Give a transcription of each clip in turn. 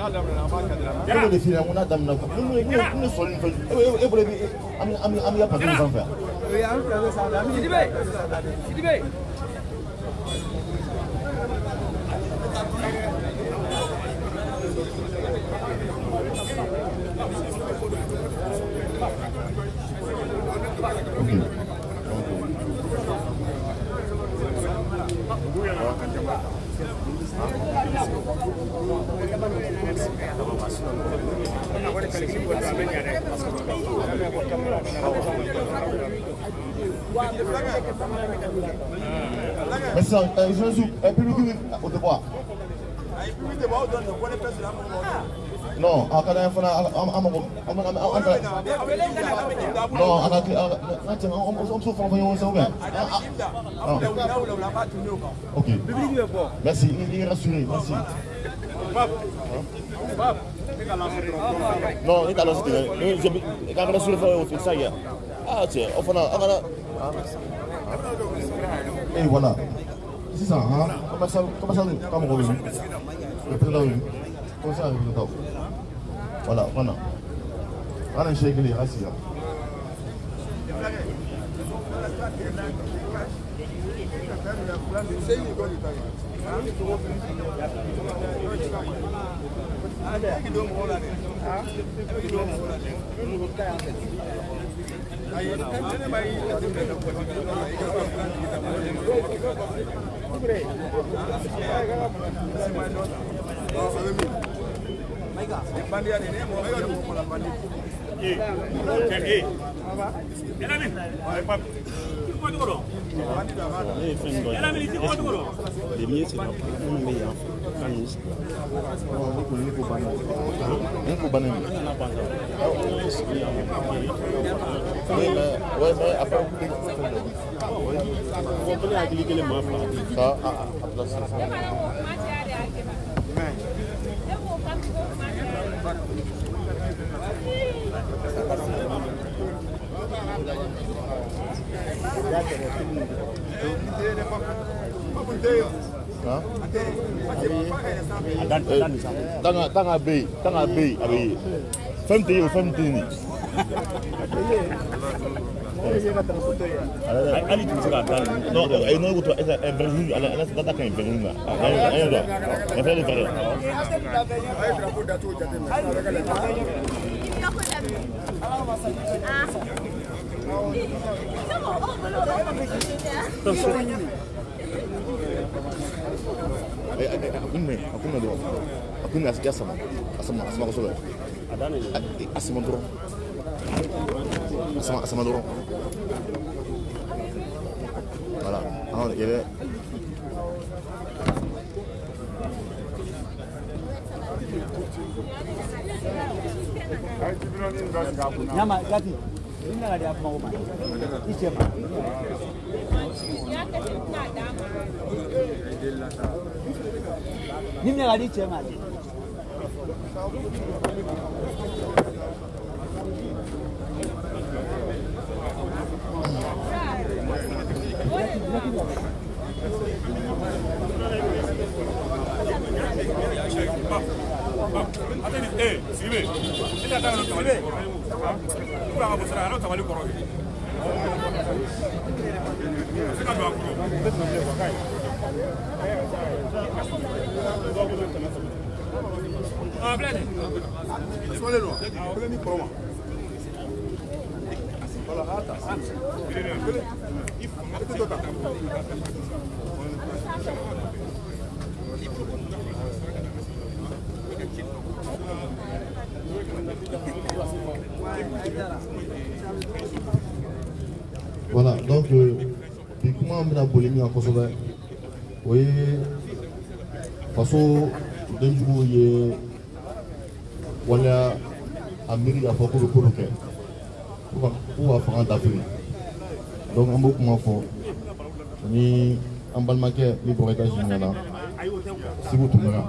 Comment définir mon adam n'a pas nous sommes et vous l'avez ami à pas de enfants. Oui, mais ça, je suis un peu au devoir. Non, à cada fois, ok. Merci, il est rassuré, merci. Non, il est rassuré. Il est rassuré, ça y est. Ah, tiens, on va. Et voilà. C'est ça, hein? Comment ça, comme revenu? Le président revenu. Comme ça, le président. Voilà, voilà. On a un chèque, il est assis. Voilà. Alors, il y avait... Nyama gati. Ina ada apa mau mana? Ice apa? Nimnya ada ice mana? Attendez, suivez. Il attend le travail. Pour avoir ça, alors travail correct. C'est quand même ah, bled. Soyez loin. Prenez pour moi. Voilà, attends. Il faut que voilà, donc, comment on a polémique en Kosovo? Oui, parce que d'un jour, il y a un mairie à Foko de Koloké pour faire un d'Afrique. Donc, on a beaucoup moins fort. Ni en Balmaké, ni pour être général. Si vous tournez là.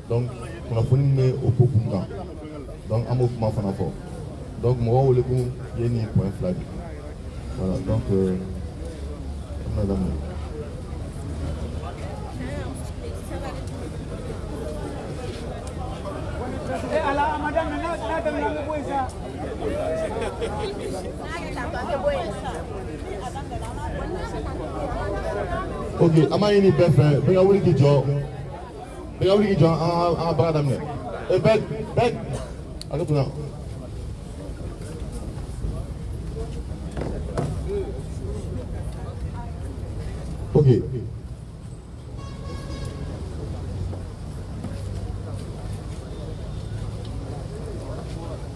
Donc, on a fait une au Pokunga. Donc, on a beaucoup moins fort. Donc, moi, je vais y point flag. Voilà, donc, madame. Ok, ama ini befe, bega wuli ki jo an baga damne. Ben, aga tuna. Ok.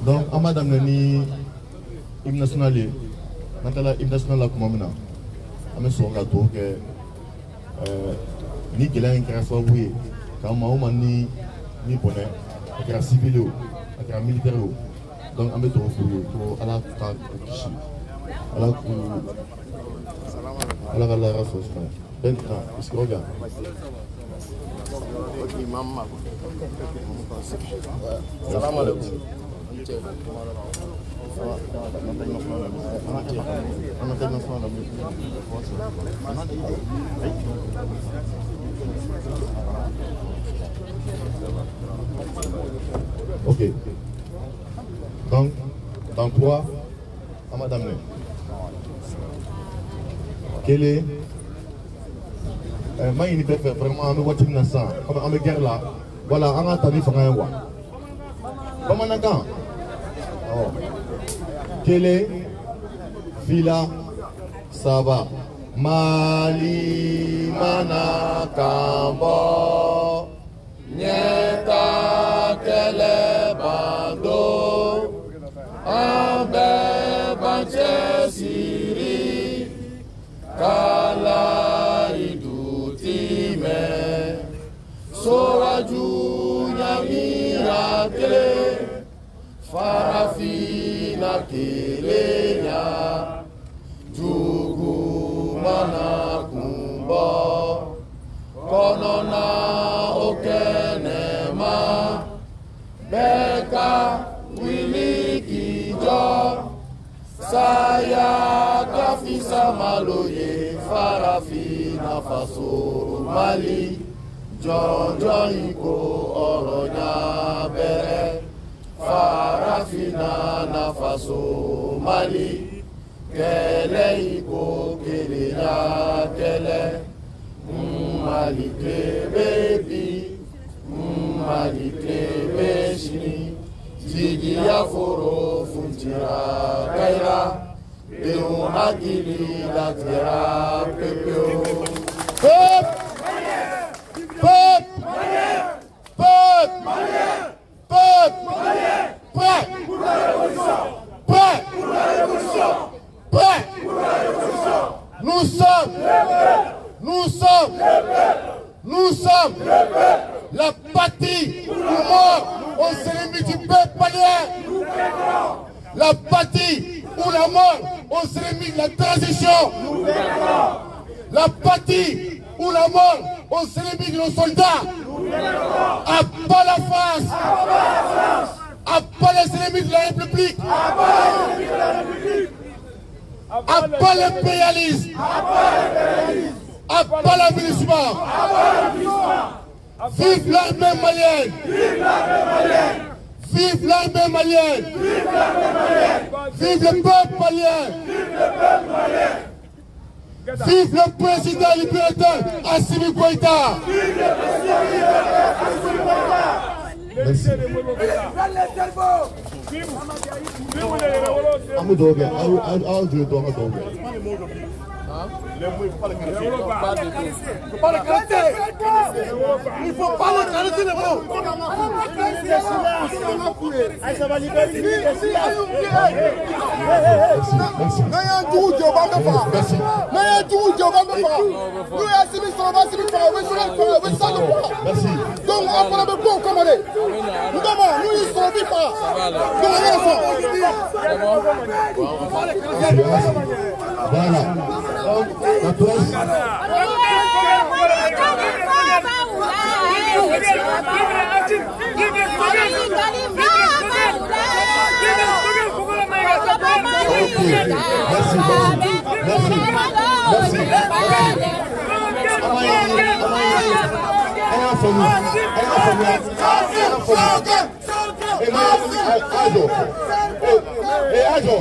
Donc, ama damne ni hymne national ye. Nantala hymne national la kuma mina. Ame songa to ke ni gɛlɛya in kɛra sababu ye ka maa o maa ni bɔnɛ a kɛra civil o a kɛra militaire o donc an bɛ dugawu k'u ye ko ala ka u kisi ala ka lahara sɔrɔ suma bɛn kan bisikɔrɔ gan. Salam alaikum. Ok. Donc, dans quoi, à madame, quel est moi, il peut faire vraiment un voiture naissant, comme une guerre là. Voilà, on a entendu faire un roi. Comment on entend? Kele, Villa, Saba, Mali, Mana, Kambo, Nyeta, Kele, Bando, Ambe, Banche, Siri, Kala, Idutime, Soraju, Nyamira, Kele, Farafina Kelenya Jugu Mana Kumbo Konona Okenema Beka Wili Kijo Saya Kafisa Maloye Farafina Faso Mali Jojo Iko Oronya Bere Farafina na Faso Mali Kele Iko Kele ya Kele Mali Klebebi Mali Klebeshini Tigi ya Foro Funtira Kaira Deun Akili Latera Pepeo Pep! Pep! Pep! Pep! Prêt pour la révolution. Prêt pour la révolution. Prêt pour la révolution. Nous sommes la patrie ou mort au cérémonie du peuple malien. La patrie ou la mort au cérémonie de la transition. La patrie ou la mort au cérémonie de nos soldats. À pas la France. À pas les ennemis de la République. À pas l'impérialisme. À pas l'avilissement. Vive l'armée malienne. Vive l'armée malienne. Vive le peuple malien. Vive le président libérateur Assimi Goïta. Merci. I'm doge. I'll do it. Il faut pas le caresser les mots. Ça va libérer. Merci. Donc on va le bon commander. Nous ils sont vifs. Voilà. La presse. Merci. Ajo. Ajo.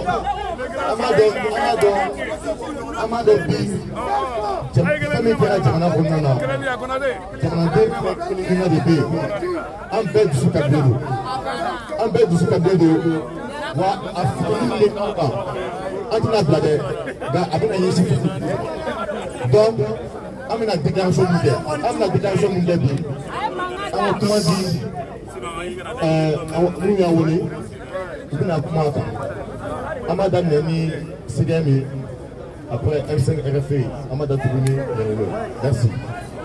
Amado bi. Kami kira jamana kɔnɔna na. Jamanaden kelen de bɛ yen. An bɛɛ dusu ka den don. An bɛɛ dusu ka den don. Wa a fili de kan kan. An tɛna bila dɛ. Nka a bɛna ɲɛsin. Donc an bɛna déclaration min kɛ. An bɛna déclaration min kɛ bi. An ka kuma di minnu y'an wele. U bɛna kuma a kan. An b'a daminɛ ni CDM ye. Après M5 RFI, Amada Toubouni, merci.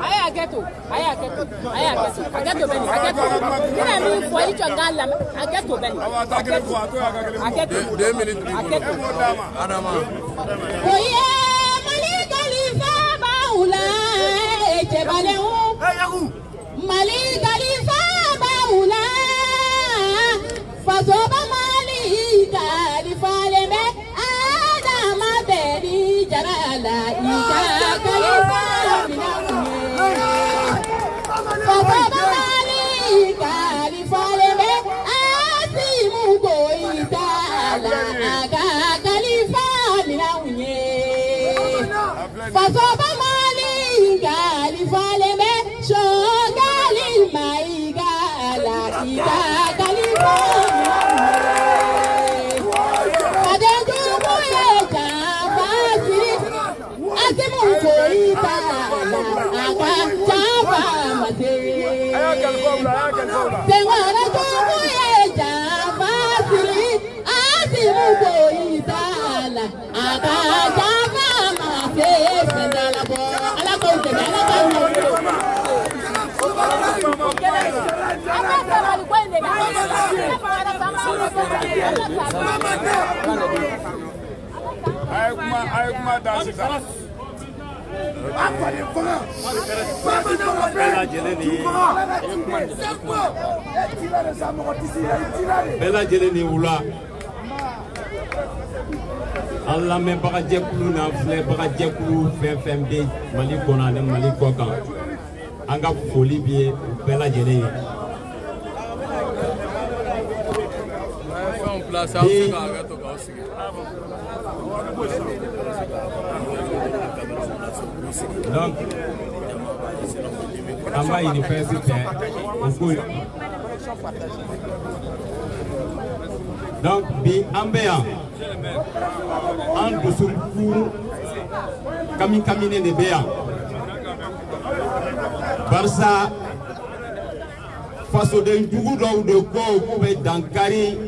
Aya ghetto. Beni. Ina mi fo yi changala. Ghetto Beni. 2 minutes. Adama. Oye, Mali Khalifa Baoula Ejebaleu. Mali Khalifa Baoula. Fazoba Mali Khalifa Lembe. Adama Beni Jarala Ika Khalifa Fazoba Mali Khalifa Lembe. Asimu Goitala Aga Khalifa Minaunye. Fazoba Mali Khalifa Lembe. Shogali Maiga La Ika Khalifa Bella Jeleni Oula. Allah me bagajekulu na fle bagajekulu FFMD Mali Kona ne Mali Kokan. Anga foli bi Bella Jeleni. Donc, Amba Université, donc, bi Ambéan, en dessous Kami Kamine de Béan. Barça, face au Djougou de Go, pouvait Dankari,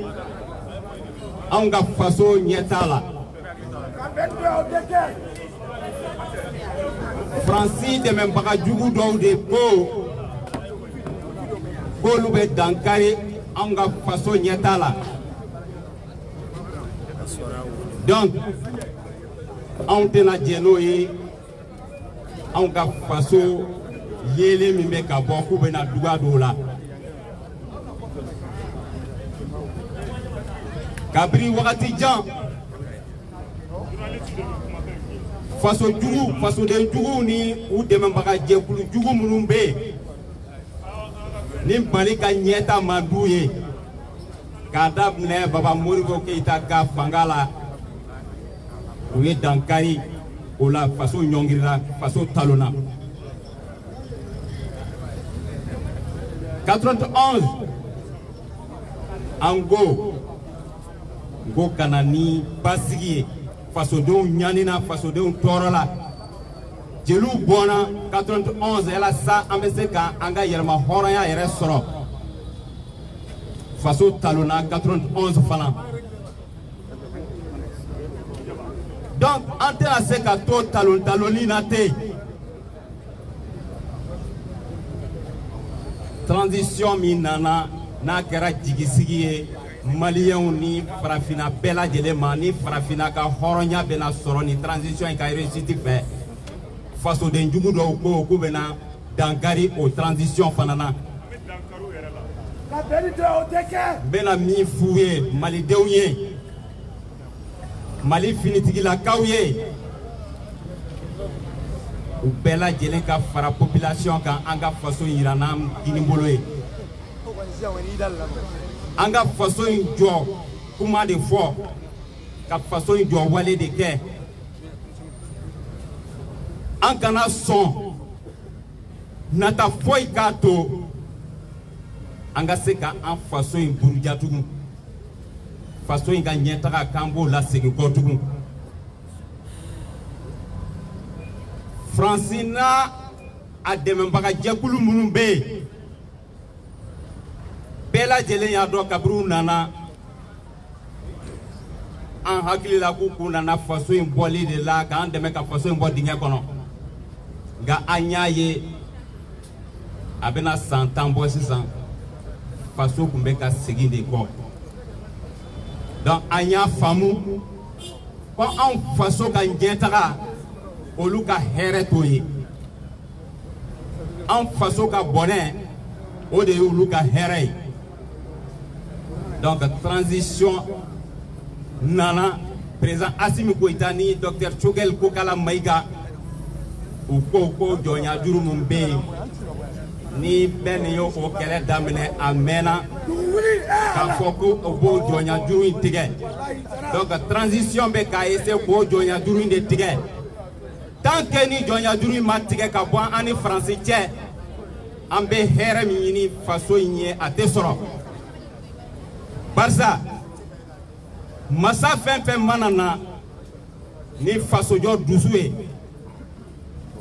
Anga Faso Nietala. Francis de même pas Djougou de Go, Golube Dankari, Anga Faso Nietala. Donc, on tena Djenoye, Anga Faso Yele Mimeka Boku Bena Dougadola. Kabri Wakati Jean. Face au Djougou, face au Djougou ni ou de Mambaka Djekulu Djougou Murumbe. Ni Malika Nyeta Mandouye. Kadab ne Baba Morigo Keita Ka Fangala. Ouye Dankari, Ola Faso Nyongirila, Faso Talona. 91 Ango Go Kanani Basigi Faso de Nyanina Faso de Torola Jelou Bona 91 elle a ça Ambeseka Anga Yerma Horaya et Restoro Faso Talona 91 Falan. Donc entre la Seka To Talon Taloni Nate transition minana na kera jigisigi Malien ni Farafina Bella Jelema ni Farafina ka horonya bena soro ni transition ka réussite fait face au Djougou do ko bena Dankari au transition fanana la vérité au décret bena mi foué Mali dewye Mali finitigi la kawye ou Bella Jelen ka fara population ka anga faso iranam kinimboloe an ka faso in jɔ kuma de fɔ ka faso in jɔ wale de kɛ an kana sɔn nata foyi k'a to an ka se ka an faso in buruja tugun faso in ka ɲɛtaga k'an b'o lasegin kɔ tugun Faransi n'a a dɛmɛbaga jɛkulu minnu bɛ yen bɛɛ lajɛlen y'a dɔn kabiri u nana an hakili la k'u nana faso in bɔli de la k'an dɛmɛ ka faso in bɔ dingɛ kɔnɔ nka an y'a ye a bɛna san 10 bɔ sisan faso tun bɛ ka segin de kɔ donc an y'a faamu ko anw faso ka ɲɛtaga olu ka hɛrɛ t'o ye an faso ka bɔnɛ o de ye olu ka hɛrɛ ye donc transition nana président Assimi Goïta ni docteur Choguel Kokala Maïga u ko jɔnya juru mun bɛ yen ni bɛɛ nin ye o kɛlɛ daminɛ a mɛnna k'a fɔ ko o b'o jɔnya juru in tigɛ donc transition bɛ k'a essayer k'o jɔnya juru in de tigɛ tant que ni jɔnya juru in ma tigɛ ka bɔ an ni Faransi cɛ an bɛ hɛrɛ min ɲini faso in ye a tɛ sɔrɔ barisa masa fɛn fɛn mana na ni fasojɔ dusu ye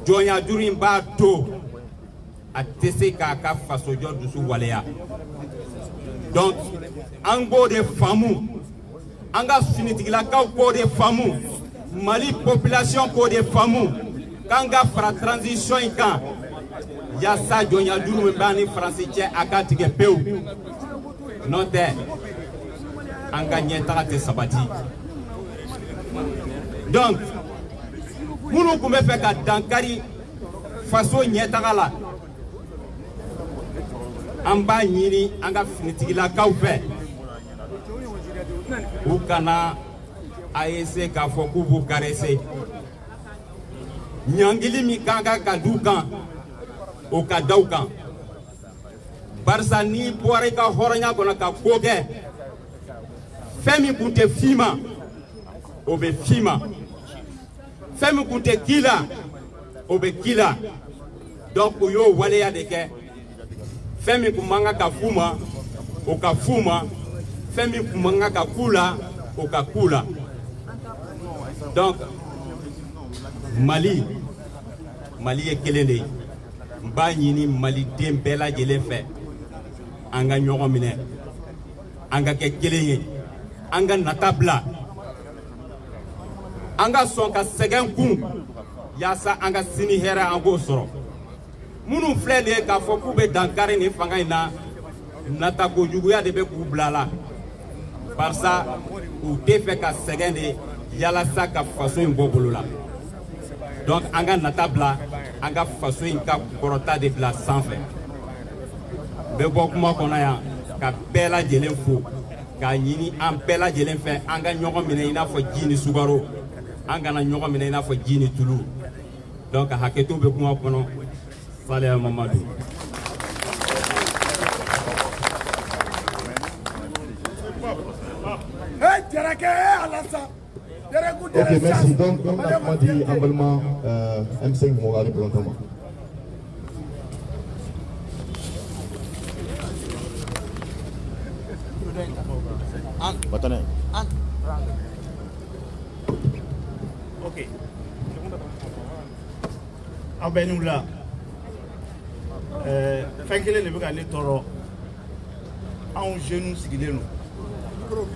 jɔnya juru in b'a to a tɛ se k'a ka fasojɔ dusu waleya donc an b'o de faamu an ka finitigilakaw k'o de faamu Mali population k'o de faamu k'an ka fara transition in kan yasa jɔnya juru min b'an ni Faransi cɛ a ka tigɛ pewu n'o tɛ an ka ɲɛtaga tɛ sabati donc minnu tun bɛ fɛ ka dankari faso ɲɛtaga la an b'a ɲini an ka finitigilakaw fɛ u kana a essayer k'a fɔ k'u b'u caresser ɲangili min ka kan ka d'u kan o ka da u kan barisa n'i bɔra i ka hɔrɔnya kɔnɔ ka ko kɛ fɛn min kun tɛ f'i ma o bɛ f'i ma fɛn min kun tɛ k'i la o bɛ k'i la donc u y'o waleya de kɛ fɛn min kun man kan ka f'u ma o ka f'u ma fɛn min kun man kan ka k'u la o ka k'u la donc Mali ye kelen de ye n b'a ɲini maliden bɛɛ lajɛlen fɛ an ka ɲɔgɔn minɛ an ka kɛ kelen ye an ka nata bila an ka sɔn ka sɛgɛn kun yaasa an ka sini hɛrɛ an k'o sɔrɔ minnu filɛ nin ye k'a fɔ k'u bɛ dankari nin fanga in na nata kojuguya de bɛ k'u bila la barisa u tɛ fɛ ka sɛgɛn de yalasa ka faso in bɔ bolo la donc an ka nata bila an ka faso in ka kɔrɔta de bila sanfɛ n bɛ bɔ kuma kɔnɔ yan ka bɛɛ lajɛlen fo k'a ɲini an bɛɛ lajɛlen fɛ an ka ɲɔgɔn minɛ i n'a fɔ ji ni sukaro an kana ɲɔgɔn minɛ i n'a fɔ ji ni tulu donc hakɛto bɛ kuma kɔnɔ Saliya Mamadu. Ok, merci. Donc, comme l'a dit humblement M5 Morali présentement. Ok. Aw bɛ n'u la fɛn kelen de bɛ ka ne tɔɔrɔ anw jeunes sigilen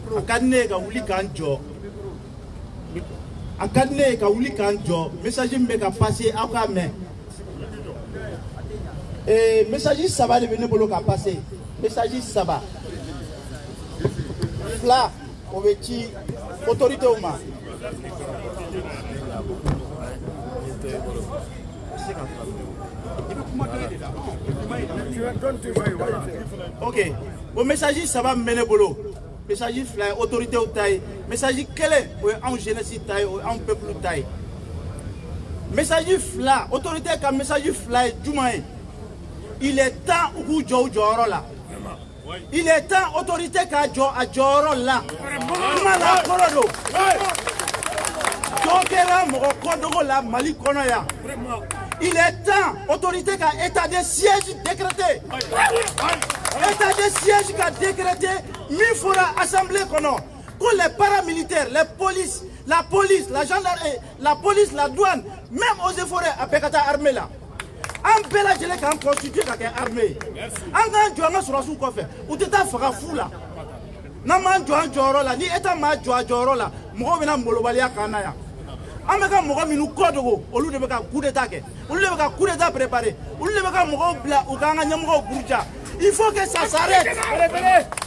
don a ka di ne ye ka wuli k'an jɔ a ka di ne ye ka wuli k'an jɔ message min bɛ ka passer aw k'a mɛn message saba de bɛ ne bolo ka passer message saba fila o bɛ ci autorités ma. Ok, o message saba min bɛ ne bolo message fila ye autorités ta ye message kelen o ye anw jeunesse ta ye o ye anw peuple ta ye message fila autorité ka message fila ye jumɛn ye il est temps u k'u jɔ u jɔyɔrɔ la Il est temps autorité qu'a Joro là. Comment la Korodo? Jokera Morokodo la Mali Konoya. Il est temps autorité qu'a état de siège décrété. État de siège qu'a décrété. Il faudra assemblée kono. Pour les paramilitaires, les polices, la police, la gendarmerie, la police, la douane, même aux efforts à Pekata armée là. En bela jele kan constitué ka armée. En gan joanga sur la sous quoi fait. Ou t'étais fera fou là. Na man joan joro là, ni état ma joa joro là. Mo bena molobalia kanaya. Ameka mo minu kodogo, olu de beka coup d'état ke. Olu de beka coup d'état préparé. Olu de beka mo bla ou kanga nyamgo buruja. Il faut que ça s'arrête.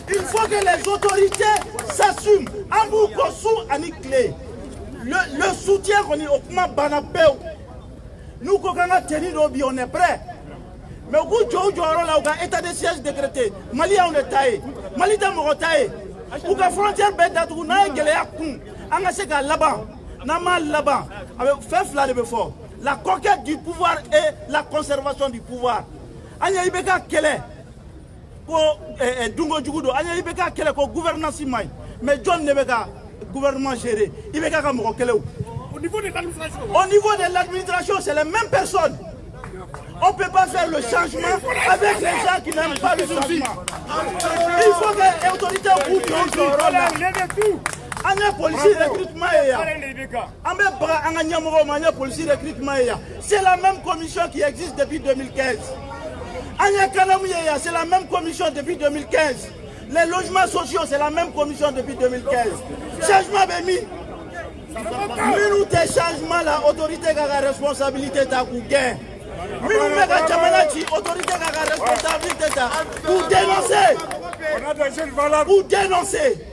Il faut que les autorités s'assument. Ambou Kossou Anikle. Le soutien qu'on est au Kuma Banapeo. Nous, quand on a tenu l'obi, on est prêts. Mais au bout de là, on a état de siège décrété. Mali, on est taillé. Mali, on est taillé. Ou la frontière bête d'Atou, on a un gélé on a ce gars là-bas. Namal là-bas. Avec fait là de fort. La conquête du pouvoir et la conservation du pouvoir. Anya Ibeka Kele. Dungo Djugudo, Anya Ibeka Kele, gouvernance imai. Mais John Nebeka, gouvernement géré. Ibeka Kamoko Keleo. Au niveau de l'administration, c'est les mêmes personnes. On ne peut pas faire le changement avec les gens qui n'aiment pas le changement. Il faut que les autorités bougent leur rôle. Anya policier recrutement c'est la même commission qui existe depuis 2015. Anya Kanamouya, c'est la même commission depuis 2015. Les logements sociaux, c'est la même commission depuis 2015. Changement Bémi. Nous tes changements, la autorité qui a la responsabilité de Kouguin. Nous mega Jamanachi, autorité qui a la responsabilité pour dénoncer. Pour dénoncer.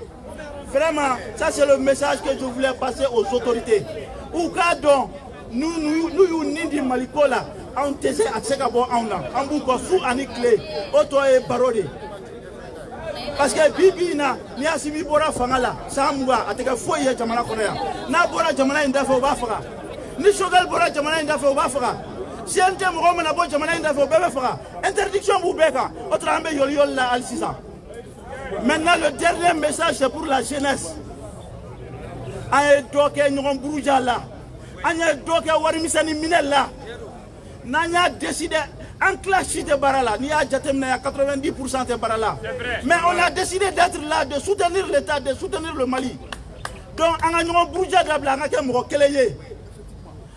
Vraiment, ça c'est le message que je voulais passer aux autorités. Ou quand nous nidi malikola, on tese aksekabo auna, ambuko sou anikle, oto e barode. Parce que bibi na ni asimi bora fangala, samwa ateka foye jamana korea. Na bora jamana indafo bafara. Ni shogal bora jamana indafo bafara. Si ente mo na bo jamana indafo bebe fara. Interdiction boubeka, autre ambe yol la al sisa. Maintenant, le dernier message, c'est pour la jeunesse. Aye doke nyon brouja là. Aye doke warimisani minel là. Nanya décidé en clash de barala. Ni a jatemna ya 90% de barala. Mais on a décidé d'être là, de soutenir l'État, de soutenir le Mali. Donc, on a nyon brouja de la ngake mo keleye.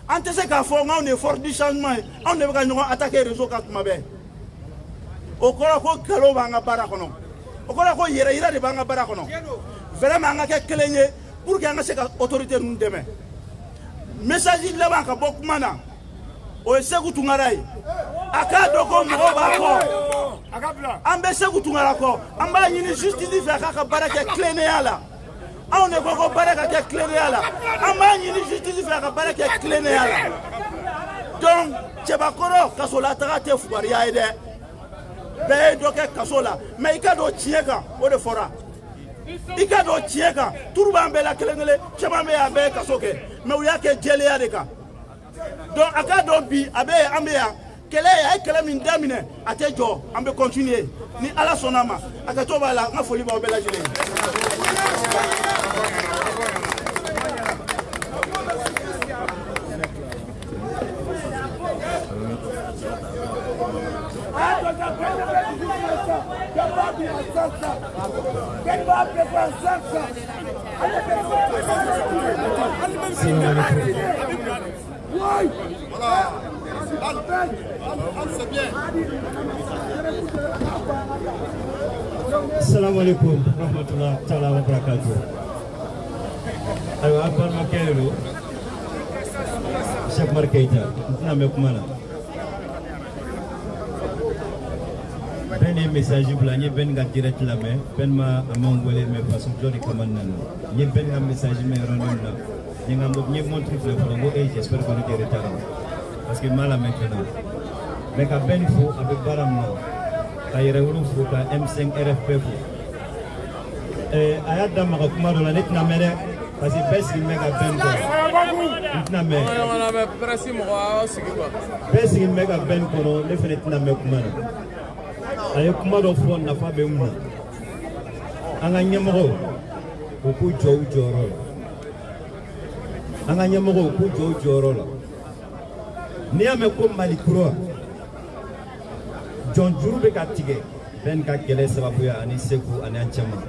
Antese ka fo on est fort du changement. On ne va pas attaquer les réseaux katmabe. Okora ko kalo banga barakono. Okola ko yera de banga barakono. Vraiment nga ke kelenye pour que nga se autorité nous demain. Message là banka bokmana. O segu tungarai. Aka doko mo bako. Akabla. Ambe segu tungara ko. Amba yini justice fa ka baraka klene yala. On ne ko baraka ke klene yala. Amba yini justice fa ka baraka klene yala. Donc, Tchebakoro kasola tarate fuari ya ide. Be doke kasola mais ikado tieka o de fora ikado tieka turba mbela kelengele chama ya be kasoke mais uya ke jele ya deka donc akado bi abe ambeya kele ya kele min damine atejo ambe continuer ni ala sonama akato bala ngafoli ba obela jele. Assalamu alaikum warahmatullahi ta'ala wa barakatuh. Ayo akbar makelo Cheikh Markeita na mekumana. Ben message blanye ben ga direct la main ben ma amongolé mais façon joli comme nan ni ben ga message mais rondom là ni nga mo ni montre le frango et j'espère que vous êtes retard parce que mal maintenant mais ka ben fou avec baram là kay rewlu fou ka M5 RFP fou ayat dama ko kuma do la net na mere parce que bes mega ben ko na me on a pressé mo sigi quoi bes mega ben ko no le fenet na me kuma a ye kuma dɔ fɔ nafa bɛ mun na an ka ɲɛmɔgɔw u k'u jɔ u jɔyɔrɔ la an ka ɲɛmɔgɔw k'u jɔ u jɔyɔrɔ la n'i y'a mɛn ko Mali kura jɔn juru bɛ ka tigɛ bɛɛ ni ka kɛlɛ sababuya ani seko ani an cɛman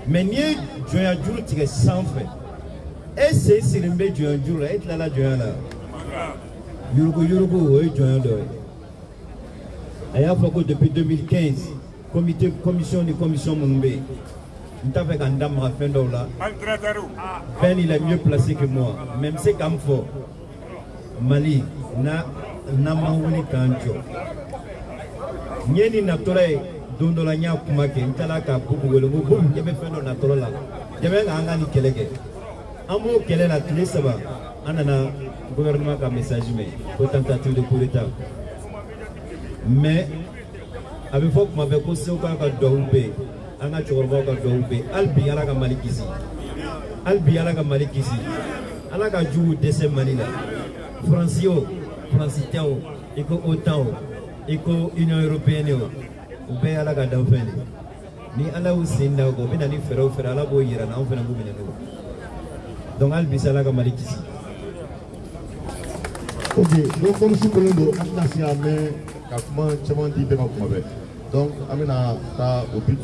mais n'i ye jɔnya juru tigɛ sanfɛ e sen siri bɛ jɔnya juru la e tilala jɔnya la yurugu yurugu o ye jɔnya dɔ ye a y'a fɔ ko depuis 2015 commission ni commission minnu bɛ yen n t'a fɛ ka n da maga fɛn dɔw la Ben il est mieux placé que moi mais n bɛ se ka n fɔ Mali n'an ma wuli k'an jɔ n ye nin natɔla ye don dɔ la n y'a kuma kɛ n taara ka Bubu wele n ko Bubu ɲɛ bɛ fɛn dɔ natɔla la jɛmɛ k'an ka nin kɛlɛ kɛ an b'o kɛlɛ la tile 3 an nana gouvernement ka message mɛn ko tentative de coup d'état mais a bɛ fɔ kuma bɛɛ ko Seko ka duwawu bɛ yen an ka cɛkɔrɔbaw ka duwawu bɛ yen hali bi Ala ka Mali kisi hali bi Ala ka Mali kisi Ala ka jugu dɛsɛ Mali la France o France tɛ o i ko OTAN o i ko Union européenne o u bɛɛ ye Ala ka danfɛn de ni Ala y'u sen da o kan u bɛ na ni fɛɛrɛw fɛɛrɛ Ala b'o yira n na anw fana b'u minɛ n'o donc hali bi Ala ka Mali kisi. Ok, donc comme je suis connu de Atlasia, mais comment tu dis bien comment donc Amina ta au but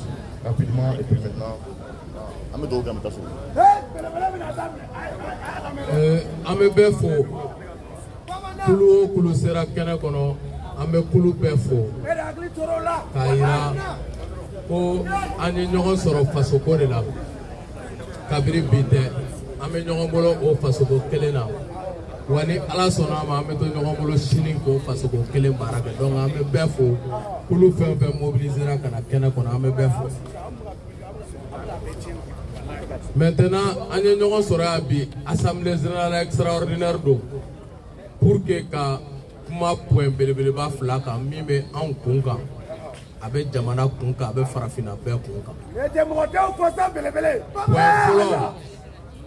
rapidement et puis maintenant Amedo Gamataso. Ame befo kulu sera kene kono ame kulu befo kaira ko ani ɲɔgɔn sɔrɔ faso ko de la kabiri bi tɛ an bɛ ɲɔgɔn bolo o faso ko kelen na wa ni Ala sɔnna a ma an bɛ to ɲɔgɔn bolo sini k'o faso ko kelen baara kɛ donc an bɛ bɛɛ fo kulu fɛn fɛn mobilisera ka na kɛnɛ kɔnɔ an bɛ bɛɛ fo maintenant an ye ɲɔgɔn sɔrɔ yan bi assemblée générale extraordinaire don pour que ka kuma point belebeleba fila kan min bɛ anw kun kan a bɛ jamana kun kan a bɛ farafinna bɛɛ kun kan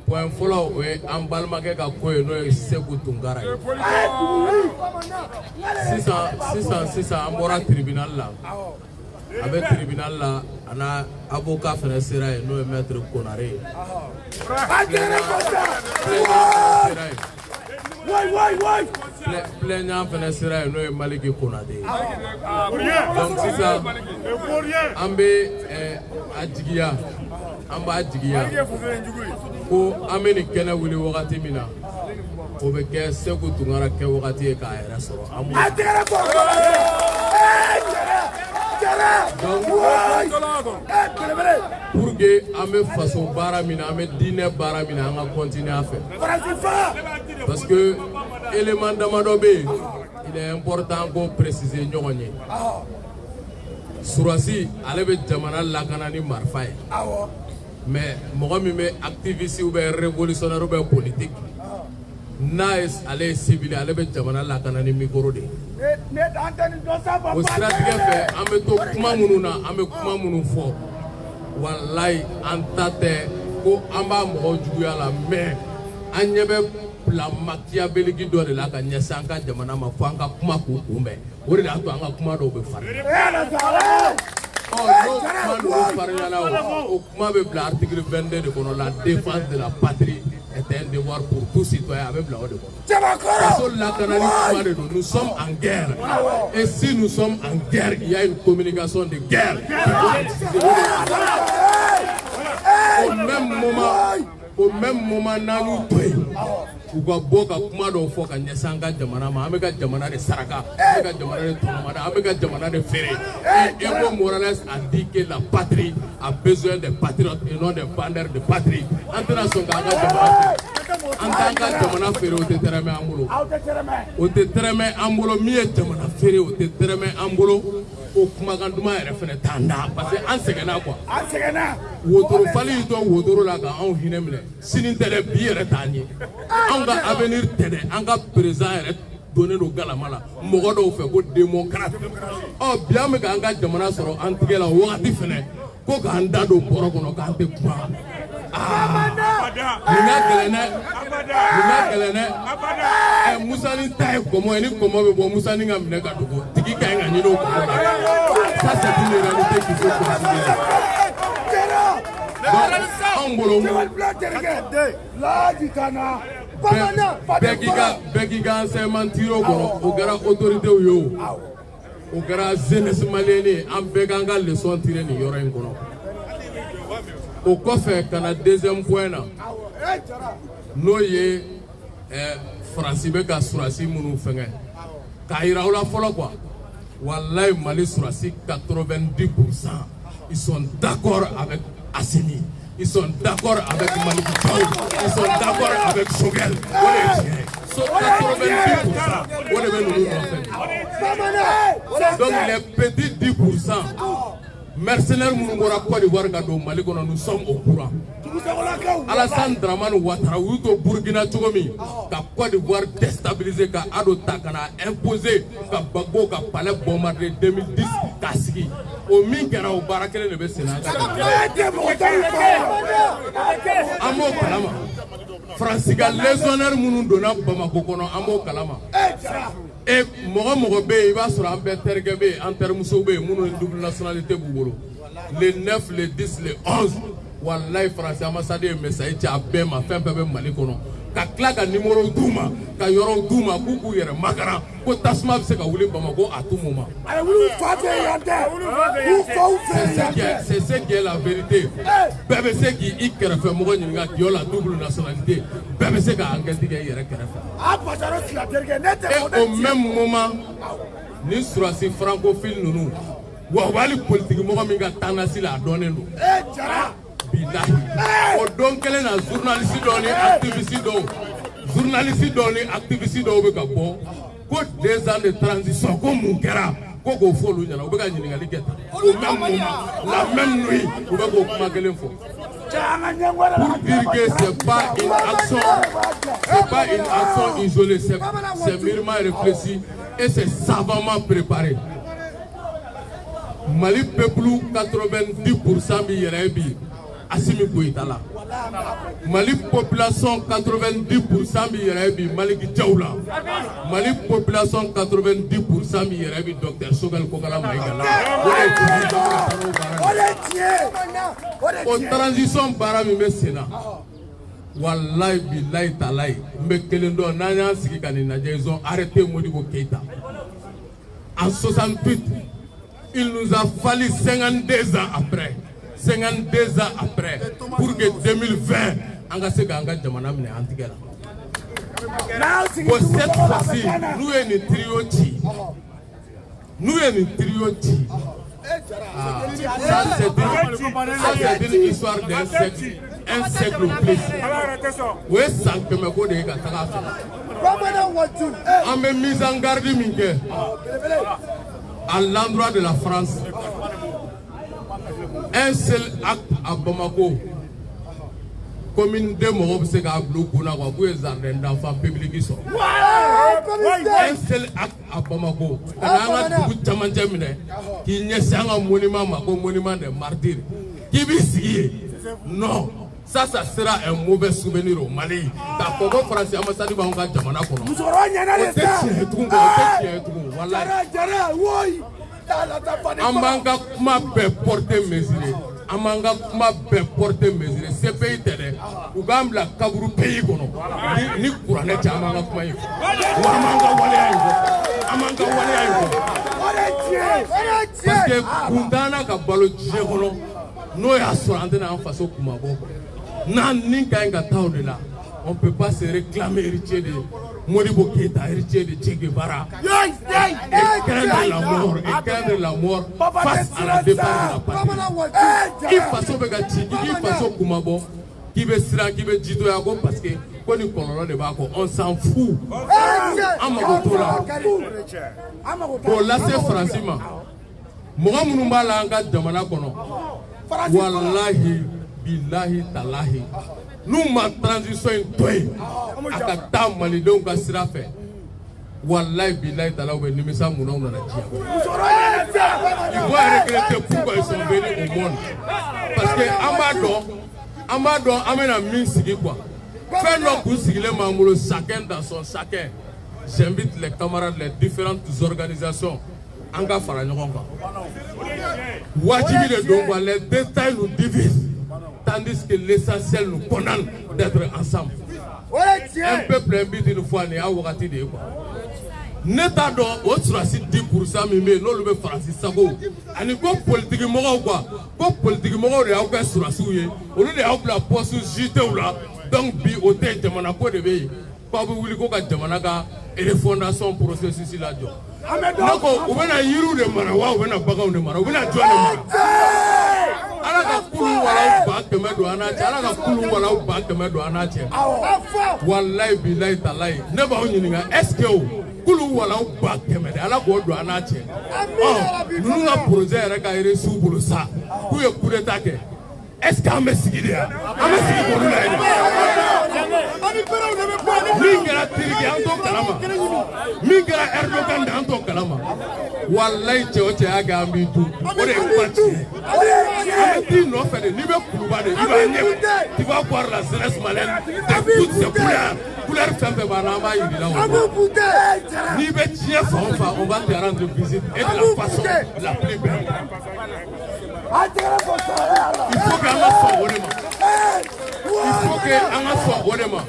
point fɔlɔ o ye an balimakɛ ka ko ye n'o ye Seku Tunkara ye sisan an bɔra tribunal la a bɛ tribunal la a n'a avocat fɛnɛ sera yen n'o ye maître Konare ye plaignant fɛnɛ sera yen n'o ye Maliki Konate ye donc sisan an bɛ a jigiya an b'a jigiya ko an bɛ nin kɛnɛ wuli wagati min na o bɛ kɛ Seku Tunkara kɛ wagati ye k'a yɛrɛ sɔrɔ an b'o pour que an bɛ faso baara min na an bɛ diinɛ baara min na an ka continuer a fɛ parce que élément damadɔ bɛ yen il est important ko préciser ɲɔgɔn ye Surasi ale bɛ jamana lakana ni marifa ye mais mɔgɔ min bɛ activiste ou bien révolutionnaire ou bien politique n'a ye ale ye civil ale bɛ jamana lakana ni micro de ye o siratigɛ fɛ an bɛ to kuma minnu na an bɛ kuma minnu fɔ walayi an ta tɛ ko an b'a mɔgɔ juguya la mais an ɲɛ bɛ plan Machiavellique dɔ de la ka ɲɛsin an ka jamana ma fo an ka kuma k'u kunbɛn o de y'a to an ka kuma dɔw bɛ fari n'o kuma ninnu farinyana o kuma bɛ bila article 22 de kɔnɔ la défense de la patrie est un devoir pour tout citoyen a bɛ bila o de kɔnɔ faso lakanali kuma de don nous sommes en guerre et si nous sommes en guerre il y a une communication de guerre au même moment n'an y'u to yen u ka bɔ ka kuma dɔw fɔ ka ɲɛsin an ka jamana ma an bɛ ka jamana de saraka an bɛ ka jamana de tɔnɔmada an bɛ ka jamana de feere et Evo Morales a dit que la patrie a besoin de patriotes et non de vendeurs de patrie an tɛna sɔn k'an ka jamana feere an t'an ka jamana feere o tɛ tɛrɛmɛ an bolo o tɛ tɛrɛmɛ an bolo min ye jamana feere o tɛ tɛrɛmɛ an bolo o kumakan duman yɛrɛ fɛnɛ t'an da parce que an sɛgɛnna quoi wotoro fali y'i to wotoro la ka anw hinɛ minɛ sini tɛ dɛ bi yɛrɛ t'an ye anw ka avenir tɛ dɛ an ka président yɛrɛ donnen don galama la mɔgɔ dɔw fɛ ko démocrate bi an bɛ k'an ka jamana sɔrɔ an tigɛ la o wagati fɛnɛ ko k'an da don bɔrɔ kɔnɔ k'an tɛ kuma nin ka gɛlɛn dɛ Musa ni ta ye kɔmɔ ye ni kɔmɔ bɛ bɔ Musa ni ka minɛ ka dogo tigi ka ɲi ka ɲini o kɔnɔ la. Ça c'est une réalité qu'il faut considérer. Donc anw bolo bɛɛ k'i ka enseignement tiro kɔnɔ o kɛra autorités ye o kɛra jeunesse malienne ye an bɛɛ k'an ka leçon tirer nin yɔrɔ in kɔnɔ. O kɔfɛ ka na deuxième point na n'o ye Faransi bɛ ka surasi minnu fɛngɛ k'a yira aw la fɔlɔ quoi wallahi Mali surasi 90% ils sont d'accord avec Assimi, ils sont d'accord avec Malick Thiaw, ils sont d'accord avec Choguel. O de ye tiɲɛ ye. So 90% o de bɛ ninnu nɔfɛ. Donc les petits 10% mercenaires minnu bɔra Côte d'Ivoire ka don Mali kɔnɔ nous sommes au courant. Alassane Dramane Ouattara u y'u to Burkina cogo min ka Côte d'Ivoire déstabiliser ka ado ta ka na imposer ka Gbagbo ka palais bombardé 2010 k'a sigi o min kɛra o baara kelen de bɛ sen na. An b'o kalama Faransi ka légionnaire minnu donna Bamako kɔnɔ an b'o kalama. Et mɔgɔ mɔgɔ bɛ yen i b'a sɔrɔ an bɛɛ terikɛ bɛ yen an terimusow bɛ yen minnu ni double nationalité b'u bolo les 9 les 10 les 11 wallahi Faransi ambassade ye message ci a bɛɛ ma fɛn fɛn bɛ Mali kɔnɔ ka tila ka numéro d'u ma ka yɔrɔ d'u ma k'u k'u yɛrɛ makaran ko tasuma bɛ se ka wuli Bamako à tout moment. C'est ce qui est la vérité. Bɛɛ bɛ se k'i kɛrɛfɛ mɔgɔ ɲininka k'i yɔ la double nationalité bɛɛ bɛ se ka enquête kɛ i yɛrɛ kɛrɛfɛ. Et au même moment ni surasi francophile ninnu wa wali politique mɔgɔ min ka tendance la a dɔnnen don. Bilahi o don kelen na journaliste dɔw ni activiste dɔw bɛ ka bɔ ko 2 ans de transition ko mun kɛra ko k'o fɔ olu ɲɛna u bɛ ka ɲininkali kɛ tan au même moment la même nuit u bɛ k'o kuma kelen fɔ. Pour dire que c'est pas une action isolée, c'est mûrement réfléchi et c'est savamment préparé. Mali peuple 90% bi yɛrɛ bi Assimi Goïta la. Mali population 90% bi yɛrɛ bi Malick Thiaw la. Mali population 90% bi yɛrɛ bi Dr Choguel Kokala Maïga la. O transition baara min bɛ sen na wallahi billahi talahi n bɛ kelen dɔn n'an y'an sigi ka nin lajɛ ils ont arrêté Modibo Keïta en 68 il nous a fallu 52 ans après pour que 2020 an ka se k'an ka jamana minɛ an tigɛ la. Bon cette fois-ci n'u ye nin trio ci ça c'est une histoire d'un siècle, un siècle plus. O ye san 100 ko de ye ka taga fɛ. An bɛ mise en garde min kɛ à l'endroit de la France. Un seul acte à Bamako, commune de mɔgɔw bɛ se k'a bila u kunna quoi k'u ye jardin d'enfants public sɔrɔ. Un seul acte à Bamako ka na an ka dugu camancɛ minɛ k'i ɲɛsin an ka monument ma ko monument des martyrs k'i b'i sigi yen non ça sera un mauvais souvenir au Mali k'a fɔ ko Faransi ambassade b'anw ka jamana kɔnɔ o tɛ tiɲɛ ye tugun walayi. An b'an ka kuma bɛɛ porter mesurer CPI tɛ dɛ u k'an bila kaburu pays kɔnɔ ni kuranɛ cɛ an b'an ka kuma in fɔ wa an b'an ka waleya in fɔ parce que kun t'an ka balo diɲɛ kɔnɔ n'o y'a sɔrɔ an tɛna an faso kumabɔ n'an ni ka ɲi ka taa o de la on peut pas se réclamer héritier de Modibo Keïta, héritier de Che Guevara, et craindre la mort face à la départ de la patrie. Il façon Begati, il façon Kumabo, qui veut Sira, qui veut Jito Yago, parce que quand nous parlons de Bako, on s'en fout. Amagotola. Pour lasser Francima, Mohamoumba Langa Jamana Kono, Wallahi, Billahi, Talahi. Nous ma transition est toy. Akata Malidon ka sira fɛ. Wallahi billahi ta'ala ou nimisa muna on na dia. Ils vont regretter pourquoi ils sont venus au monde. Parce que Amado amena min sigi quoi. Fais nos coups sigler chacun dans son chacun. J'invite les camarades, les différentes organisations an ka fara ɲɔgɔn kan wajibi de don quoi les détails nous divisent tandis que l'essentiel nous condamne d'être ensemble un peuple invite une fois ni a wagati de quoi ne t'a dɔn o surasi 10% min bɛ yen n'olu bɛ faransi sago ani ko politiki mɔgɔw quoi ko politiki mɔgɔw de y'aw kɛ surasiw ye olu de y'aw bila poste jitew la donc bi o tɛ jamana ko de bɛ yen k'aw bɛ wuli ko ka jamana ka refondation processus la jɔ ne ko u bɛna yiriw de mara wa u bɛna baganw de mara u bɛna jɔn de mara ala ka kulu walaw 100 don an n'a cɛ ala ka kulu walaw 100 don an n'a cɛ walayi bilayi talayi ne b'aw ɲininka est-ce que o kulu walaw 100 de ala k'o don an n'a cɛ ninnu ka projet yɛrɛ ka reçu bolo sa k'u ye coup d'état kɛ est-ce que an bɛ sigi de yan an bɛ sigi k'olu la yen min kɛra teriki an t'o kalama min kɛra Erdogan de an t'o kalama walayi cɛ o cɛ y'a kɛ an b'i dun o de ye kuma tiɲɛ an bɛ t'i nɔfɛ de n'i bɛ kuluba de i b'a ɲɛ tu vas voir la jeunesse malienne de toutes ces couleurs fɛn fɛn b'a la an b'a yir'i la o n'i bɛ tiɲɛ fan o fan on va te rendre visite et de la façon la plus belle il faut que an ka sɔn o de ma il faut que an ka sɔn o de ma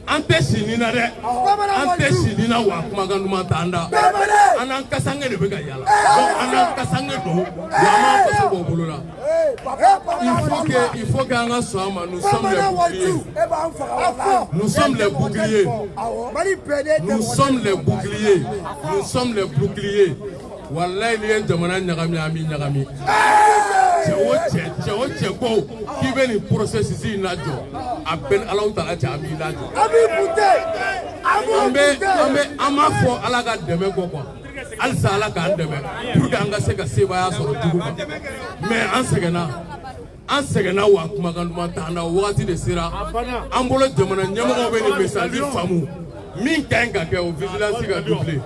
an tɛ si nin na dɛ an tɛ si nin na wa kumakan duman t'an da an n'an kasange de bɛ ka yala donc an n'an kasange don wa an m'an faso bɔ bolo la il faut que an ka sɔn a ma nous sommes les boucliers nous sommes les boucliers nous sommes les boucliers nous sommes les boucliers wallahi ni ye jamana ɲagami an b'i ɲagami cɛ o cɛ ko k'i bɛ nin processus in lajɔ a bɛ ni Alahu Taala cɛ an b'i lajɔ an b'a fɔ Ala ka dɛmɛ kɔ quoi halisa Ala k'an dɛmɛ pour que an ka se ka sebaaya sɔrɔ dugu kan mais an sɛgɛnna wa kumakan duman t'an na o wagati de sera an bolo jamana ɲɛmɔgɔw bɛ nin message faamu min ka ɲi ka kɛ o vigilance ka doubler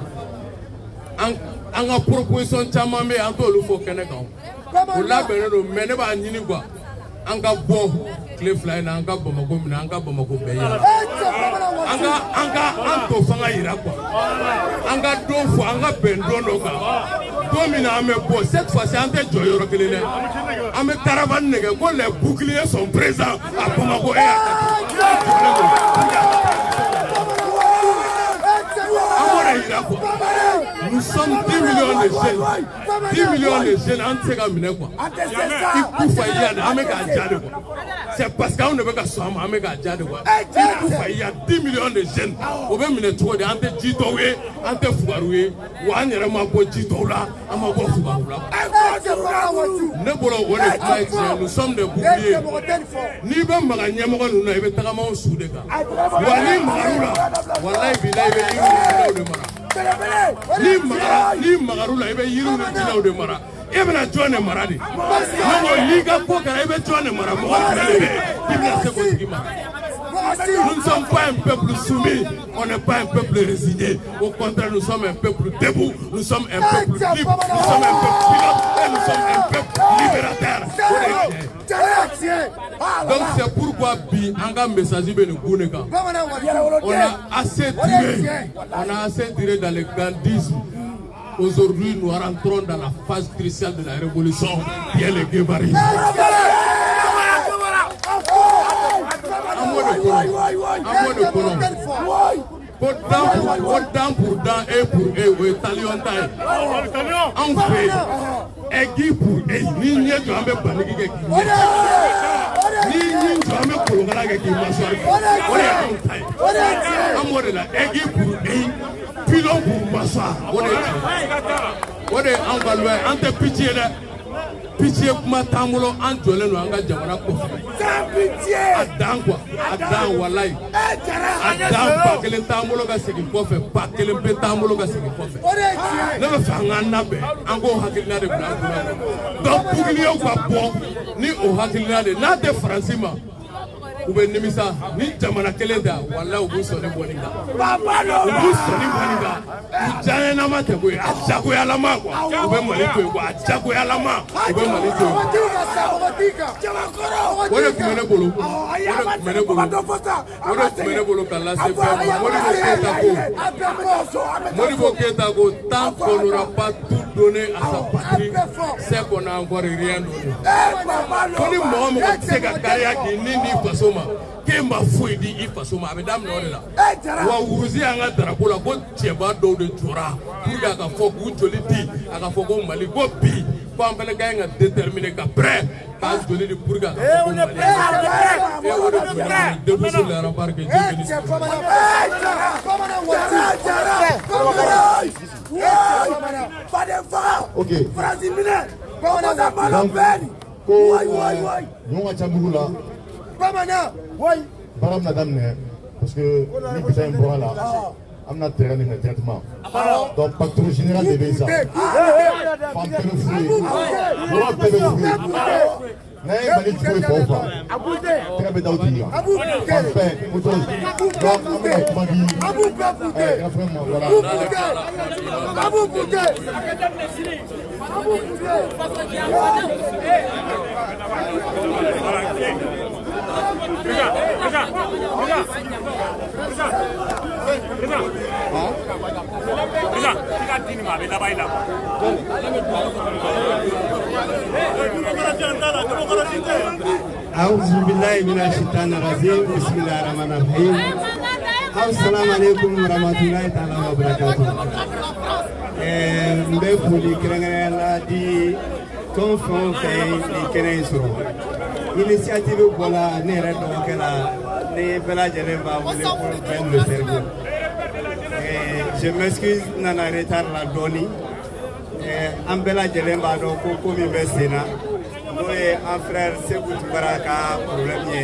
an ka proposition caman bɛ yen an t'olu fɔ kɛnɛ kan o labɛnnen don mais ne b'a ɲini quoi an ka bɔ tile 2 in na an ka Bamako minɛ an ka Bamako bɛɛ yala an to fanga yira quoi an ka don fɔ an ka bɛn don dɔ kan don min na an bɛ bɔ cette fois ci an tɛ jɔ yɔrɔ kelen dɛ an bɛ caravane de kɛ ko les boucliers sont présents à Bamako et à nous sommes 10 millions de jeunes. 10 millions de jeunes, on ne sait pas mener quoi. C'est parce qu'on ne veut pas s'en aller. Il y a 10 millions de jeunes. On veut mener tout de suite. On te fougaroué. On ne peut pas dire là. On ne peut pas faire. Nous sommes des boucliers. Ni ben maganya mo nous na ibe tagama on sude ka. Wali marula. Wallahi billahi be yiru de mara. Ni magarula ibe yiru de mara. Ibna jone maradi. Ngo liga ko kara ibe jone mara mo kele. Ibna se ko tigima. Nous ne sommes pas un peuple soumis, on n'est pas un peuple résigné. Au contraire, nous sommes un peuple debout, nous sommes un peuple libre, nous sommes un peuple pilote et nous sommes un peuple libérateur. Donc c'est pourquoi on a un message de Gouneka. On a assez tiré dans le gandhisme. Aujourd'hui, nous rentrons dans la phase cruciale de la révolution qui est le guévarisme. Pour dent et pour eux, talion taille. En fait, aiguille pour eux, ni n'y a jamais paniqué qui ni jamais colonga qui m'assoit. On est là, aiguille pour eux, pilon pour m'assoir. On est en valeur, en te pitié là. Pitié kuma tamulo anjole no anga jamana ko adan quoi adan wallahi adan bakelen tamulo ga segi ko fe bakelen be tamulo ga segi ko fe ne be fanga nabe ango hakilina de bla donc bugli o kwa bo ni o hakilina de na de francima u bɛ nimisa ni jamana kelen tɛ walahi u b'u sɔnni bɔ nin kan u b'u sɔnni bɔ nin kan u diyaɲɛnama tɛ koyi a jagoyalama quoi u bɛ Mali to yen quoi a jagoyalama u bɛ Mali to yen o de tun bɛ ne bolo ka lase bɛɛ ma Modibo Keita ko tant qu'on n'aura pas tout donné à sa patrie c'est qu'on a encore rien donné ko ni mɔgɔ mɔgɔ tɛ se ka kariya k'i ni faso ma k'e ma foyi di i faso ma a bɛ daminɛ o de la wa wurusi y'an ka drapeau la ko cɛba dɔw de jɔra pour que a ka fɔ k'u joli di a ka fɔ ko Mali ko bi ko an fana ka ɲi ka déterminer ka prêt k'a joli di pour que a ka fɔ ko Mali et o de tun ye depuis sur les remparts que Dieu bénisse. Ok. Donc, nous avons Tchabougou là. Baram n'a d'amener parce que nous avons un bras là. On a terrain de traitement. Donc, pacte général de Béza. Femme que le fruit. Moi, que le fruit. Mais il faut le faire. Très bien d'aujourd'hui. Parfait. Donc, on a comment dire. Voilà. أعوذ بالله من الشيطان الرجيم بسم الله الرحمن الرحيم السلام عليكم ورحمة الله تعالى وبركاته mbefuli kirangana la di conférence di kenen suru initiative bola ne re do kala ne bela jelen ba wole pour prendre le service je m'excuse nana retard la doni am bela jelen ba do ko ko mi be sena no e en frère Sekou Baraka problème ye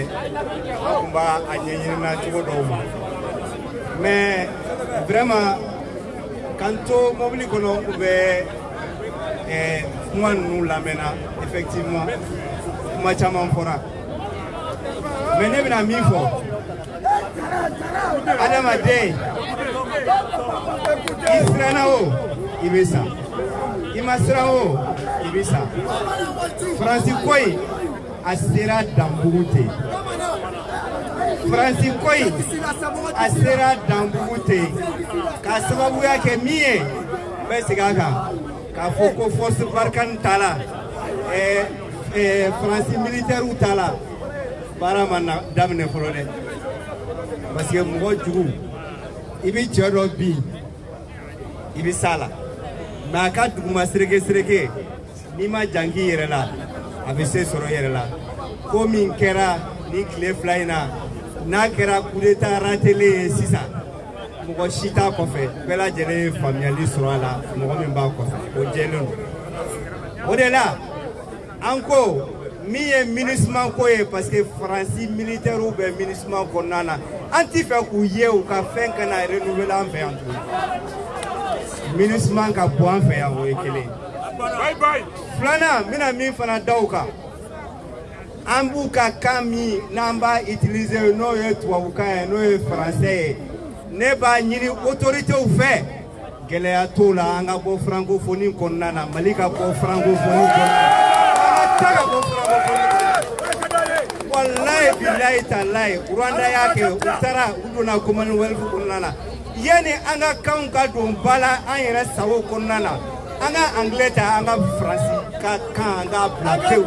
akumba anyanyina tugo do mais vraiment quand on mobile kono ube moi nous l'amena effectivement moi chama fora mais ne bina mi fo adama day israna o ibisa imasra o ibisa Francis Koy asira dambugute Francis Koy asira dambugute ka sababu yake mie besigaka ka foko force barkan tala Francis militaire ou tala para manna damne flore parce que mo jugu ibi chero bi ibi sala na ka duguma sireke ni ma jangi yere la abi se soro yere la ko min kera ni clé flyna na kera coup d'état ratele sisa mɔgɔ si t'a kɔfɛ bɛɛ lajɛlen ye faamuyali sɔrɔ a la mɔgɔ min b'a kɔfɛ o jɛlen don o de la an ko min ye MINUSMA ko ye parce que Faransi militaire bɛ MINUSMA kɔnɔna na an ti fɛ k'u ye u ka fɛn kana renouveler an fɛ yan tuguni MINUSMA ka bɔ an fɛ yan o ye kelen filanan n bɛna min fana da u kan an b'u ka kan min n'an b'a utiliser n'o ye tubabukan ye n'o ye faransɛ ye ne b'a ɲini autorités fɛ gɛlɛya t'o la an ka bɔ francophonie kɔnɔna na Mali ka bɔ francophonie kɔnɔna na an ka taa ka bɔ francophonie wallahi billahi talahi Rwanda y'a kɛ u taara u donna Commonwealth kɔnɔna na yanni an ka kanw ka don ba la an yɛrɛ sago kɔnɔna na an ka anglais ta an ka faransi ka kan an ka bila pewu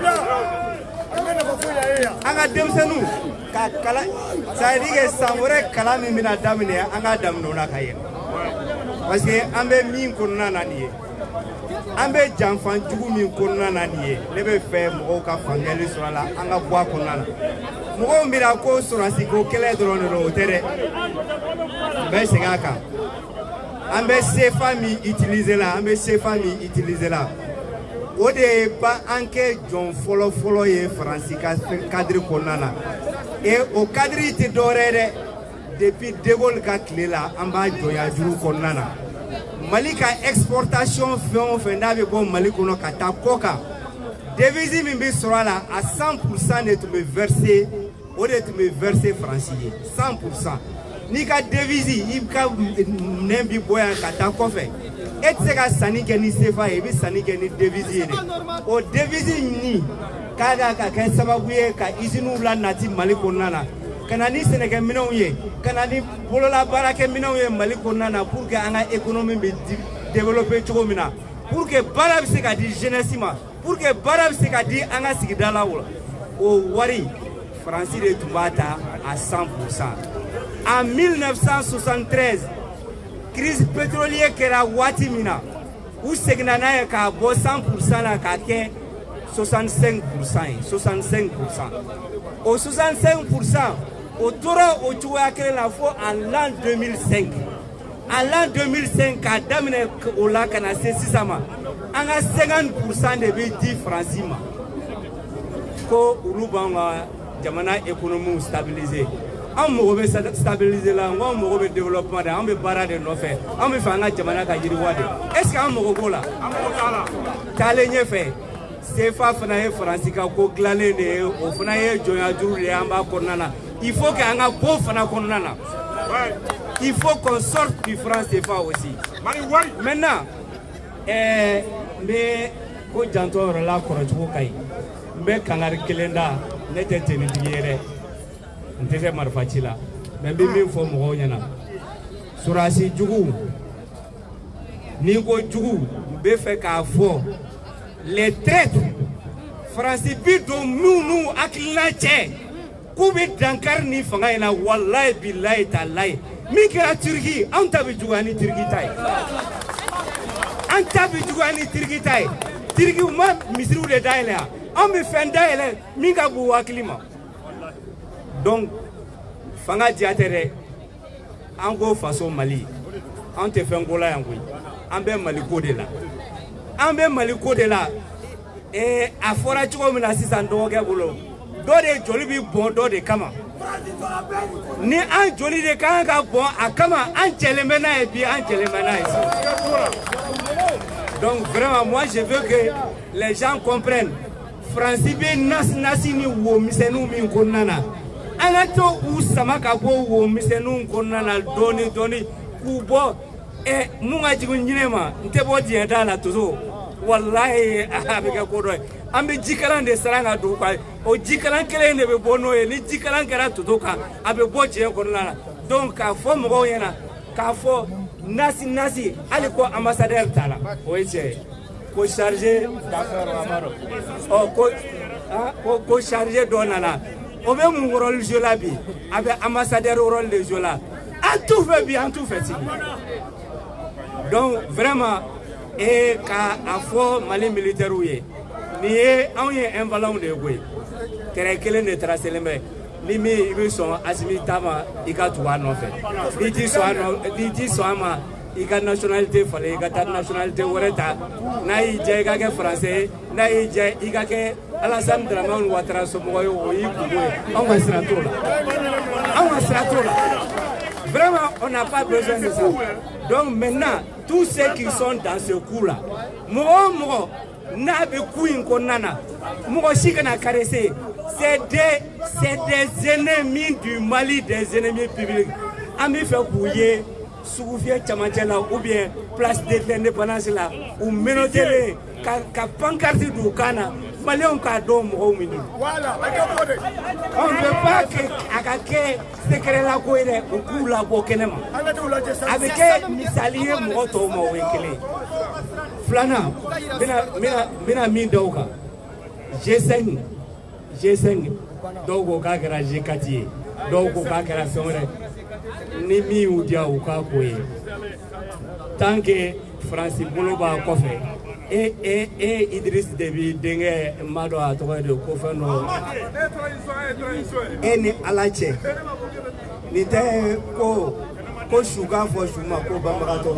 an ka denmisɛnninw ka kalan c'est-à-dire que san wɛrɛ kalan min bɛna daminɛ an ka daminɛ o la ka yɛlɛ parce que an bɛ min kɔnɔna na nin ye an bɛ janfanjugu min kɔnɔna na nin ye ne bɛ fɛ mɔgɔw ka faamuyali sɔrɔ a la an ka bɔ a kɔnɔna na mɔgɔw bɛna ko sɔrɔsi ko kɛlɛ dɔrɔn de don o tɛ dɛ n bɛ segin a kan an bɛ CFA min utiliser la an bɛ CFA min utiliser la o de ye ba an kɛ jɔn fɔlɔ-fɔlɔ ye Faransi ka cadre kɔnɔna na et o cadre tɛ dɔwɛrɛ ye dɛ depuis De Gaulle ka tile la an b'a jɔnya juru kɔnɔna na Mali ka exportation fɛn o fɛn n'a bɛ bɔ Mali kɔnɔ ka taa kɔ kan devise min bɛ sɔrɔ a la à 100% de tun bɛ verser o de tun bɛ verser franc ye 100%. N'i ka devise i ka minɛn bi bɔ yan ka taa kɔfɛ e tɛ se ka sanni kɛ ni CFA ye i bɛ sanni kɛ ni devise ye de. O devise ni k'a ka kɛ sababu ye ka usines la nati Mali kɔnɔna na ka na ni sɛnɛkɛminɛnw ye ka na ni bololabaarakɛminɛnw ye Mali kɔnɔna na pour que an ka économie bɛ développer cogo min na pour que baara bɛ se ka di jeunesse ma pour que baara bɛ se ka di an ka sigida la o wari Faransi de tun b'a ta à 100%. En 1973 crise pétrolière kɛra waati min na u seginna n'a ye k'a bɔ 100% la k'a kɛ 65% ye 65%. O 65% o tora o cogoya kelen na fo en l'an 2005. En l'an 2005 k'a daminɛ o la ka na se sisan ma an ka 50% de bɛ di Faransi ma ko olu b'an ka jamana économique stabiliser. An mago bɛ stabiliser la n ko an mago bɛ développement de an bɛ baara de nɔfɛ an bɛ fɛ an ka jamana ka yiriwa de est ce que an mago b'o la taalen ɲɛfɛ CFA fana ye Faransi ka ko dilanlen de ye o fana ye jɔnya juru de ye an b'a kɔnɔna na il faut que an ka bɔ fana kɔnɔna na il faut qu'on sorte du franc CFA aussi. Maintenant n bɛ ko janto yɔrɔ la kɔrɔcogo ka ɲi n bɛ kangari kelen da ne tɛ tenitigi ye dɛ n tɛ se marifa ci la mais n bɛ min fɔ mɔgɔw ɲɛna surasi jugu n'i ko jugu n bɛ fɛ k'a fɔ les traîtres Faransi bi don minnu hakilina cɛ k'u bɛ dankari ni fanga in na walayi bilayi talayi min kɛra Turki anw ta bɛ juguya ni Turki ta ye an ta bɛ juguya ni Turki ta ye Turki u ma misiriw de dayɛlɛ yan anw bɛ fɛn dayɛlɛ min ka bon hakili ma donc fanga diya tɛ dɛ an ko faso Mali an tɛ fɛn ko la yan koyi an bɛ Mali ko de la an bɛ Mali ko de la a fɔra cogo min na sisan dɔgɔkɛ bolo dɔ de joli bɛ bɔn dɔ de kama ni an joli de kan ka bɔn a kama an cɛlen bɛ n'a ye bi an cɛlen bɛ n'a ye donc vraiment moi je veux que les gens comprennent Faransi bɛ nasi ni wo misɛnninw min kɔnɔna na an ka to u sama ka bɔ wo misɛnninw kɔnɔna na dɔɔni dɔɔni k'u bɔ mun ka jugu ɲinɛ ma n tɛ bɔ diɲɛ da la toujours wallahi a bɛ kɛ ko dɔ ye an bɛ jikalan de sara ka don ka o jikalan kelen de bɛ bɔ n'o ye ni jikalan kɛra toto kan a bɛ bɔ diɲɛ kɔnɔna na donc k'a fɔ mɔgɔw ɲɛna k'a fɔ nasi hali ko ambassadeur t'a la o ye tiɲɛ ye ko chargé d'affaires Amaro ko chargé dɔ nana o bɛ mun rôle jouer la bi a bɛ ambassadeur rôle de jouer la an t'u fɛ bi an t'u fɛ sini donc vraiment k'a fɔ Mali militaires ye nin ye anw ye invalanw de ye koyi terrain kelen de tracelen bɛ ni min i bɛ sɔn Asimi ta ma i ka tugu a nɔfɛ n'i ti sɔn a ma i ka nationalité falen i ka taa nationalité wɛrɛ ta n'a y'i diya i ka kɛ français ye n'a y'i diya i ka kɛ Alassane Dramane Ouattara somɔgɔ ye o y'i kungo ye anw ka sira t'o la vraiment on n'a pas besoin de ça donc maintenant tous ceux qui sont dans ce coup là mɔgɔ o mɔgɔ n'a bɛ coup in kɔnɔna na mɔgɔ si kana caresser c'est des ennemis du Mali des ennemis publics an bɛ fɛ k'u ye sugu fiyɛ camancɛ la ou bien place de l'indépendance la u menotelen ka pancarte d'u kan na maliyɛnw k'a dɔn mɔgɔw min don on ne veut pas que a ka kɛ secret la ko ye dɛ u k'u labɔ kɛnɛ ma a bɛ kɛ misali ye mɔgɔ tɔw ma o ye kelen filanan bɛna min da o kan G5 dɔw ko k'a kɛra G4 ye dɔw ko k'a kɛra fɛn wɛrɛ ni min y'u diya u k'a ko ye tant que Faransi bolo b'a kɔfɛ Idriss Déby denkɛ n m'a dɔn a tɔgɔ ye de ko fɛn dɔ ni Ala cɛ nin tɛ ko su k'a fɔ su ma ko banbagatɔ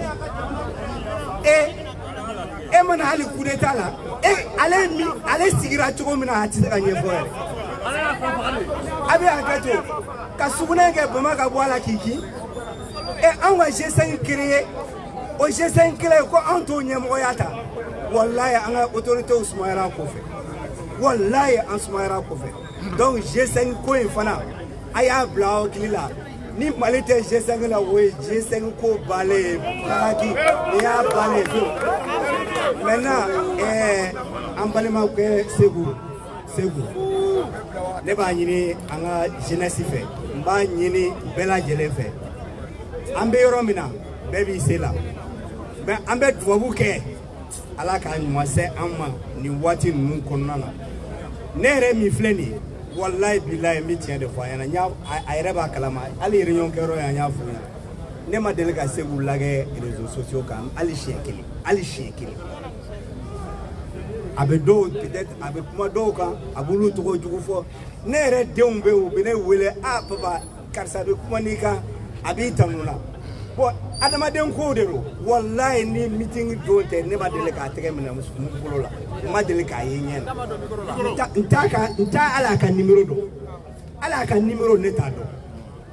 mana hali coup d'état la ale sigira cogo min na a tɛ se ka ɲɛfɔ yɛrɛ a bɛ hakɛ to ka sugunɛ kɛ bama ka bɔ a la k'i kin anw ka G5 créé o G5 créé ko anw t'o ɲɛmɔgɔya ta wallahi an ka autorités sumayara kɔfɛ wallahi an sumayara kɔfɛ donc G5 ko in fana a y'a bila hakili la ni Mali tɛ G5 la o ye G5 ko bannen Baraki ni y'a bannen pewu maintenant an balimakɛ Segu ne b'a ɲini an ka jeunesse fɛ n b'a ɲini bɛɛ lajɛlen fɛ an bɛ yɔrɔ min na bɛɛ b'i se la mais an bɛ dubabu kɛ Ala ka ɲuman se an ma nin waati ninnu kɔnɔna na ne yɛrɛ min filɛ nin ye wallahi billahi n bɛ tiɲɛ de fɔ a ɲɛna a yɛrɛ b'a kalama hali réunion kɛyɔrɔ yan n y'a fɔ ɲɛna ne ma deli ka Segu lagɛ réseaux sociaux kan hali siɲɛ kelen a bɛ dɔw peut-être a bɛ kuma dɔw kan a b'olu tɔgɔ jugu fɔ ne yɛrɛ denw bɛ yen u bɛ ne wele papa karisa bɛ kuma n'i kan a b'i tanu na bon adamaden ko de don wallahi ni meeting don tɛ ne ma deli k'a tɛgɛ minɛ bolo la n ma deli k'a ye ɲɛ na n t'a ala ka numéro dɔn ala ka numéro ne t'a dɔn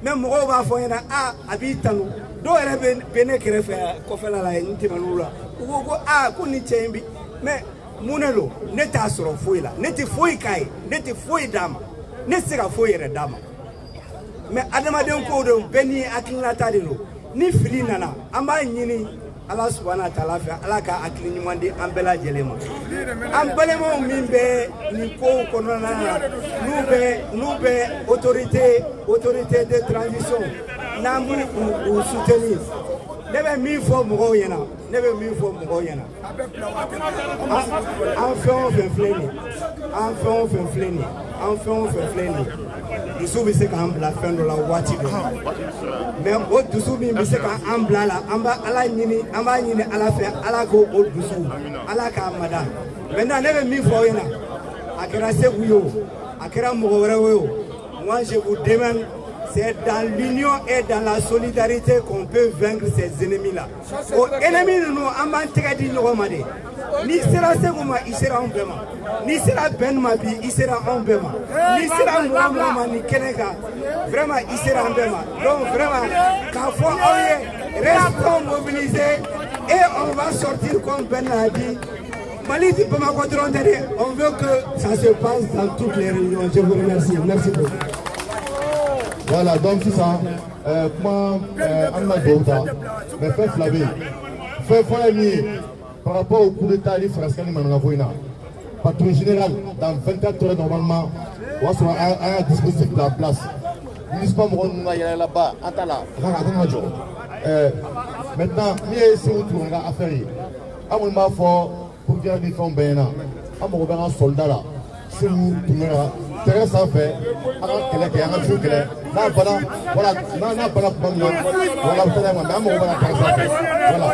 mais mɔgɔw b'a fɔ ɲɛna a b'i tanu dɔw yɛrɛ bɛ ne kɛrɛfɛ kɔfɛla la n tɛmɛn'u la u ko ko ni cɛ in bi mais mun de don ne t'a sɔrɔ foyi la ne tɛ foyi k'a ye ne tɛ foyi d'a ma ne tɛ se ka foyi yɛrɛ d'a ma mais adamaden ko de bɛɛ ni hakilinata de don ni fili nana an b'a ɲini Ala subhanahu wa ta'ala fɛ Ala ka hakili ɲuman di an bɛɛ lajɛlen ma an balimaw min bɛ nin kow kɔnɔna na n'u bɛ autorité de transition n'an b'u soutenir ne bɛ min fɔ mɔgɔw ɲɛna an fɛn o fɛn filɛ nin dusu bɛ se k'an bila fɛn dɔ la waati dɔ mais o dusu min bɛ se k'an bila la an b'a ɲini Ala fɛ Ala k'o dusu Ala k'a mada maintenant ne bɛ min fɔ aw ɲɛna a kɛra Segu ye o a kɛra mɔgɔ wɛrɛ ye o moi je vous demande c'est dans l'union et dans la solidarité qu'on peut vaincre ces ennemis-là. Aux ennemis, nous avons tɛgɛ di ɲɔgɔn ma de. N'i sera Segu ma, i sera anw bɛɛ ma. N'i sera Ben ma bi, i sera anw bɛɛ ma. N'i sera mɔgɔ ma nin kɛnɛ kan, vraiment i sera anw bɛɛ ma. Donc vraiment, k'a fɔ aw ye, restons mobilisés et on va sortir comme Ben l'a dit. Mali di Bamako dɔrɔn tɛ dɛ. On veut que ça se passe dans toutes les réunions. Je vous remercie. Merci beaucoup. Voilà, donc c'est ça. Comment on a dit ça? Mais fait flaver. Fait flaver par rapport au coup d'état des Français qui m'ont envoyé là. Patron général, dans 24 heures normalement, on sera à disposition de la place. Le ministre Moron est là-bas, attends. Maintenant, si on trouve une affaire, à mon ma fort pour dire des femmes bien là, à mon un soldat là, si vous tournez là. Terrain sans fait, voilà, n'a pas la bonne voilà, vous savez, même on va la terre sans fait. Voilà.